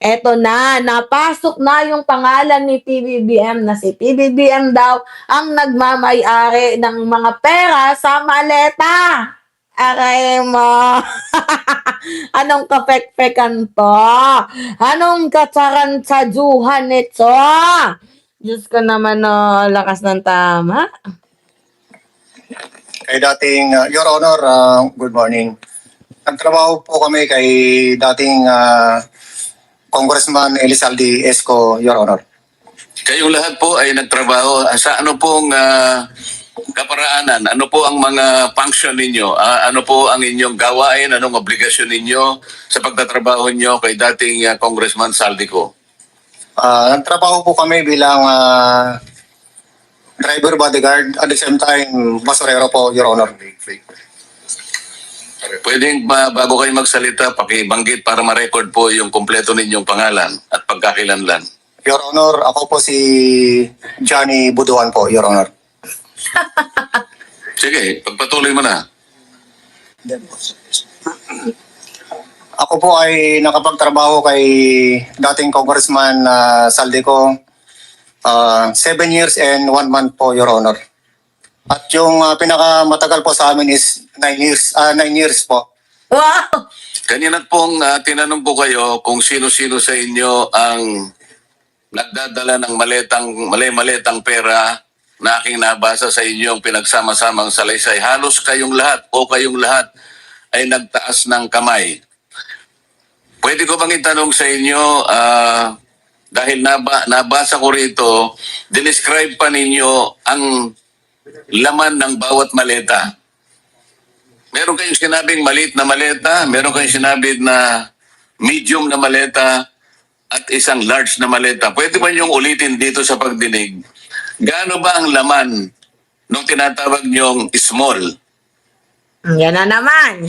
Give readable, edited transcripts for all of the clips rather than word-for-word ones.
Eto na, napasok na yung pangalan ni PBBM na si PBBM daw ang nagmamay-ari ng mga pera sa maleta. Aray mo. Anong kapekpekan to? Anong katsaran-tsaduhan nito? Diyos ko naman, no, lakas ng tama. Kay dating, Your Honor, good morning. Nagtrabaho po kami kay dating Congressman Elizalde Esco, Your Honor. Kayong lahat po ay nagtrabaho. Sa ano pong kaparaanan? Ano po ang mga function ninyo? Ano po ang inyong gawain? Anong obligasyon ninyo sa pagtatrabaho nyo kay dating Congressman Saldico? Nagtrabaho po kami bilang driver bodyguard at the same time basurero po, Your Honor. Pwedeng bago kayo magsalita, pakibanggit para ma-record po yung kompleto ninyong pangalan at pagkakilanlan. Your Honor, ako po si Johnny Buduan po, Your Honor. Sige, pagpatuloy mo na. Ako po ay nakapagtrabaho kay dating Congressman Saldico 7 years and 1 month po, Your Honor. At yung pinakamatagal po sa amin is 9 years po. Wow! Kanina pong tinanong po kayo kung sino-sino sa inyo ang nagdadala ng maletang pera na aking nabasa sa inyong pinagsama-samang salaysay. Halos kayong lahat ay nagtaas ng kamay. Pwede ko bang itanong sa inyo, dahil nabasa ko rito, dinescribe pa ninyo ang laman ng bawat maleta. Meron kayong sinabing maliit na maleta, meron kayong sinabi na medium na maleta, at isang large na maleta. Pwede ba niyong ulitin dito sa pagdinig? Gaano ba ang laman nung tinatawag niyong small? Yan na naman.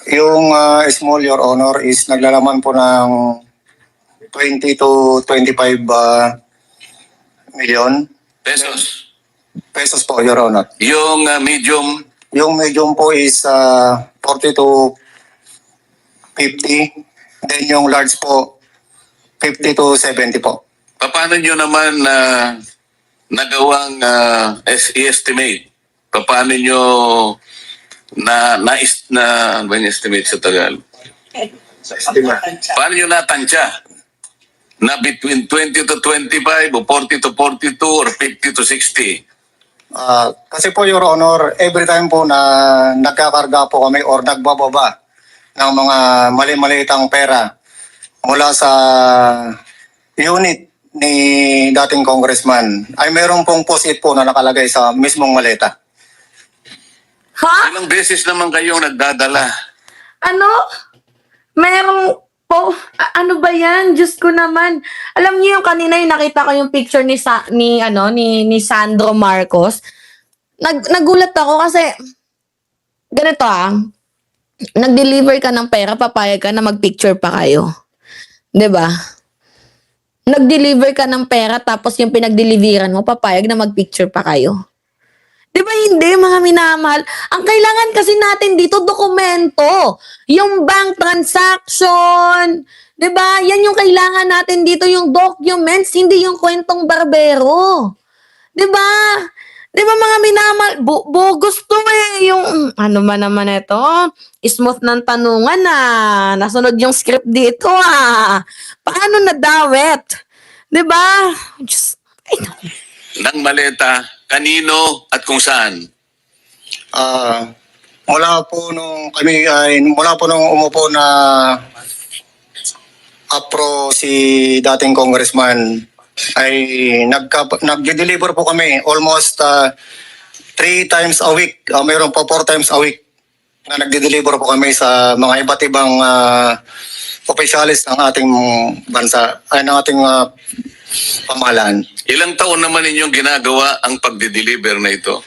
Yung small, Your Honor, is naglalaman po ng 20 to 25 million Pesos. po, Your Honor. Yung medium, Yung medium po is 40 to 50. Then yung large po, 50 to 70 po. paano niyo naman nagawang i-estimate? Paano niyo ano ba yung estimate sa Tagalog? Paano niyo natansya? Na between 20 to 25 o 40 to 42 or 50 to 60? Kasi po, Your Honor, every time po na nagkakarga po kami or nagbababa ng mga mali-malitang pera mula sa unit ni dating congressman, ay meron pong post-it po na nakalagay sa mismong maleta. Ha? Ilang beses naman kayong nagdadala? Ano? Merong po, ano ba yan? Diyos ko naman. Alam niyo yung kanina yung nakita ko yung picture ni Sandro Marcos. Nagulat ako kasi ganito nag-deliver ka ng pera, papayag ka na mag-picture pa kayo. 'Di ba? Nag-deliver ka ng pera tapos yung pinag-deliveran mo, papayag na mag-picture pa kayo. Di ba hindi, mga minamahal? Ang kailangan kasi natin dito, dokumento. Yung bank transaction. Di ba? Yan yung kailangan natin dito, yung documents, hindi yung kwentong barbero. Di ba? Di ba mga minamahal? Bogus to yung, ano ba naman ito? Smooth ng tanungan nasunod yung script dito Paano nadawet? Di ba? Just, Ng maleta, kanino at kung saan? Mula po nung umupo na apro si dating congressman, ay nag-deliver po kami almost 3 times a week. Mayroon pa 4 times a week na nag-deliver po kami sa mga iba't ibang opisyalis ng ating bansa, ay ng ating pamahalaan. Ilang taon naman ninyong ginagawa ang pagde-deliver na ito?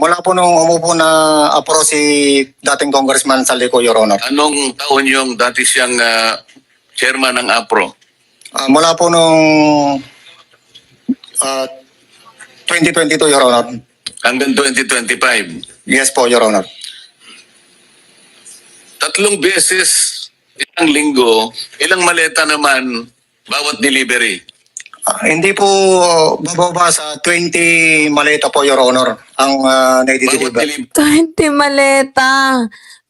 Mula po nung umupo na apro si dating Congressman Saldico, Your Honor. Anong taon yung dati siyang chairman ng APRO? Mula po nung 2022, Your Honor. Hanggang 2025? Yes po, Your Honor. 3 beses Isang linggo, ilang maleta naman bawat delivery? Hindi po bababa sa 20 maleta po, Your Honor, ang Bawat na-deliver. delivery. 20 maleta.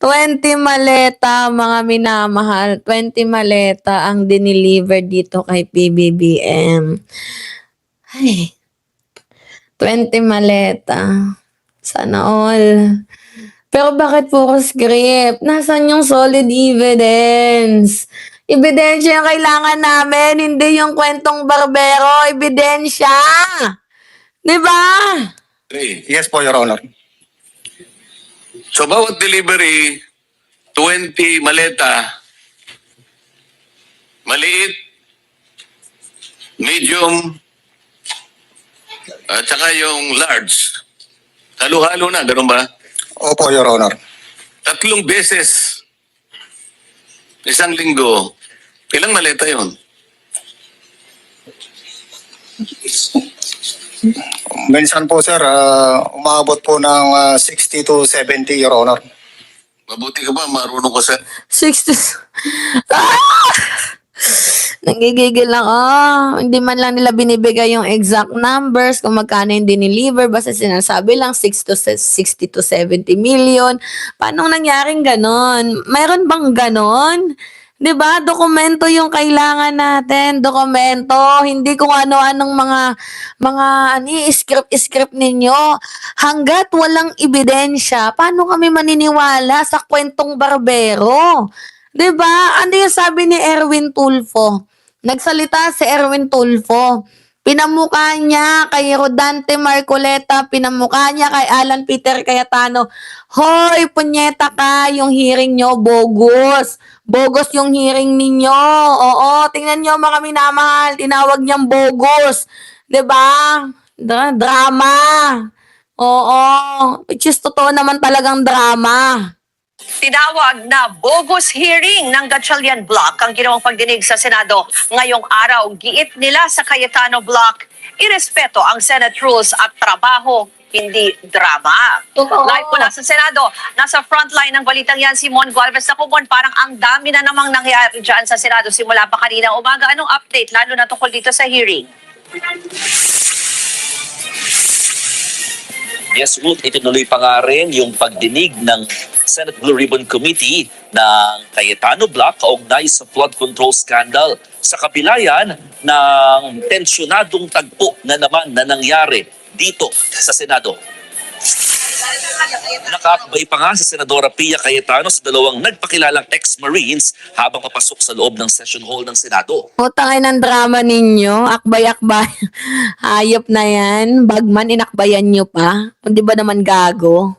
20 maleta, mga minamahal. 20 maleta ang dineliver dito kay PBBM. Ay, 20 maleta. Sana all. Pero bakit puro script? Nasaan yung solid evidence? Ebidensya yung kailangan namin, hindi yung kwentong barbero. Ebidensya! Di ba? Yes po, Your Honor. So bawat delivery, 20 maleta, maliit, medium, at saka yung large. Halo-halo na, ganun ba? Opo, Your Honor. 3 beses. Isang linggo. Ilang maleta yon? Minsan po, sir, umabot po ng 60 to 70, Your Honor. Mabuti ka ba? Marunong ka sa... 60. Ah! Nagigigil lang. Hindi man lang nila binibigay yung exact numbers kung magkano yung dineliver. Basta sinasabi lang 60 to 70 million. Paano nangyaring ganon? Mayroon bang ganon? 'Di ba? Dokumento yung kailangan natin. Dokumento. Hindi kung ano-anong mga script ninyo. Hanggat walang ebidensya, paano kami maniniwala sa kwentong barbero? 'Di ba? Ano yung sabi ni Erwin Tulfo? Nagsalita si Erwin Tulfo. Pinamukha niya kay Rodante Marcoleta, pinamukha niya kay Alan Peter Cayetano. Hoy, punyeta ka, yung hearing nyo, bogus. Bogus yung hearing ninyo. Oo, tingnan nyo mga minamahal, tinawag niyang bogus. 'Di ba? Drama. Oo, which is totoo naman talagang drama. Tinawag na bogus hearing ng Gatchalian Block ang ginawang pagdinig sa Senado ngayong araw. Giit nila sa Cayetano Block, irespeto ang Senate rules at trabaho, hindi drama. Totoo. Live mula sa Senado, nasa frontline ng balitang yan si Mon Gualvez na kumon. Parang ang dami na namang nangyari dyan sa Senado simula pa kanina umaga. Anong update lalo na tungkol dito sa hearing? Yes, Ruth, itinuloy pa nga rin yung pagdinig ng Senate Blue Ribbon Committee ng Cayetano Block kaugnay sa flood control scandal. Sa kabila yan ng tensyonadong tagpo na naman na nangyari dito sa Senado. Nakakabay pa nga si Senadora Pia Cayetano sa dalawang nagpakilalang ex-Marines habang papasok sa loob ng session hall ng Senado. Utangay ng drama ninyo, akbay-akbay. Hayop na yan. Bagman, inakbayan nyo pa. Hindi ba naman gago?